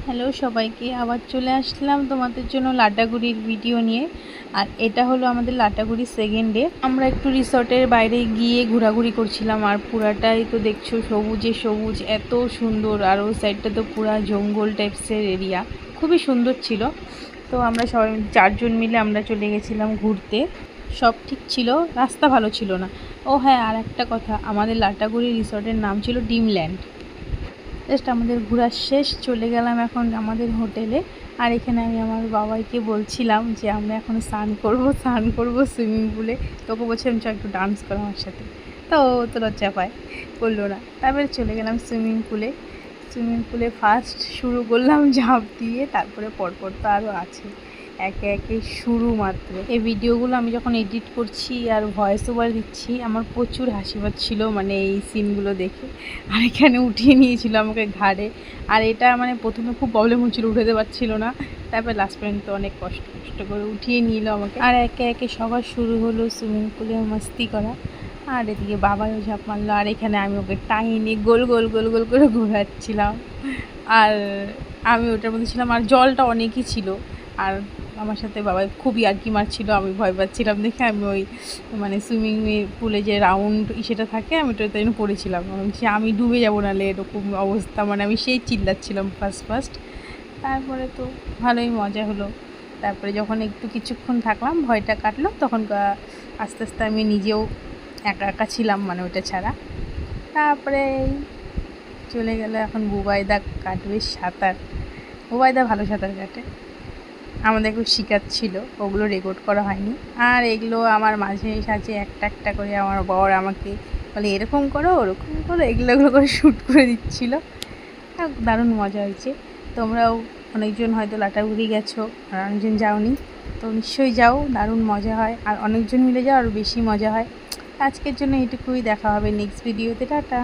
Hello সবাইকে, আবার চলে আসলাম তোমাদের জন্য লাটাগুড়ির ভিডিও নিয়ে। আর এটা হলো আমাদের লাটাগুড়ি সেকেন্ড ডে। আমরা একটু রিসর্টের বাইরে গিয়ে ঘোরাঘুরি করছিলাম, আর পুরাটাই তো দেখছো সবুজে সবুজ, এত সুন্দর। আর ওই সাইডটা তো পুরা জঙ্গল টাইপসের এরিয়া, খুবই সুন্দর ছিল। তো আমরা সবাই 4 জন মিলে আমরা চলে গেছিলাম ঘুরতে। সব ঠিক ছিল, রাস্তা ভালো ছিল না। ও হ্যাঁ, আর একটা কথা, আমাদের লাটাগুড়ি রিসর্টের নাম ছিল ড্রিমল্যান্ড। জাস্ট আমাদের ঘোরা শেষ, চলে গেলাম এখন আমাদের হোটেলে। আর এখানে আমি আমার বাবাইকে বলছিলাম যে আমরা এখন স্নান করবো সুইমিং পুলে। তোকে বলছিলাম চ একটু ডান্স করো আমার সাথে, তো ও তো লজ্জা পায়, করলো না। তারপরে চলে গেলাম সুইমিং পুলে ফার্স্ট শুরু করলাম ঝাঁপ দিয়ে, তারপরে পরপর তো আরও আছে, একে একে শুরু মাত্র। এই ভিডিওগুলো আমি যখন এডিট করছি আর ভয়েস ওভার দিচ্ছি, আমার প্রচুর হাসি পাচ্ছিল, মানে এই সিনগুলো দেখে। আর এখানে উঠিয়ে নিয়েছিল আমাকে ঘাড়ে। আর এটা মানে প্রথমে খুব প্রবলেম হচ্ছিলো, উঠাতে পারছিল না। তারপরে লাস্ট পর্যন্ত অনেক কষ্ট করে উঠিয়ে নিল আমাকে। আর একে একে সবার শুরু হলো সুইমিং পুলে মাস্তি করা। আর এদিকে বাবাও ঝাঁপ মারলো, আর এখানে আমি ওকে টাইনি গোল গোল গোল গোল করে ঘোরাচ্ছিলাম। আর আমি ওটার মধ্যে ছিলাম, আর জলটা অনেকই ছিল। আর আমার সাথে বাবাই খুবই ইয়ার্কি মারছিল, আমি ভয় পাচ্ছিলাম দেখে আমি ওই মানে সুইমিং পুলে যে রাউন্ড সেটা থাকে, আমি ওটাতে পড়েছিলাম। আমি ডুবে যাবো নাহলে, এরকম অবস্থা, মানে আমি সেই চিল্লাচ্ছিলাম ফার্স্ট। তারপরে তো ভালোই মজা হলো। তারপরে যখন একটু কিছুক্ষণ থাকলাম, ভয়টা কাটলো, তখন আস্তে আস্তে আমি নিজেও একা একা ছিলাম, মানে ওটা ছাড়া। তারপরে চলে গেল, এখন বুবাইদা কাটবে সাঁতার। বুবাইদা ভালো সাঁতার কাটে, আমাদের একটু শেখাচ্ছিল, ওগুলো রেকর্ড করা হয়নি। আর এগুলো আমার মাঝে সাঝে একটা একটা করে আমার বর আমাকে বলে এরকম করো ওরকম করো, এগুলো করে শ্যুট করে দিচ্ছিলো। দারুণ মজা হয়েছে। তোমরাও অনেকজন হয়তো লাটাগুড়ি গেছো, আর অনেকজন যাওনি, তো নিশ্চয়ই যাও, দারুণ মজা হয়। আর অনেকজন মিলে যাও, আরও বেশি মজা হয়। আজকের জন্য এইটুকুই, দেখা হবে নেক্সট ভিডিওতে, টাটা।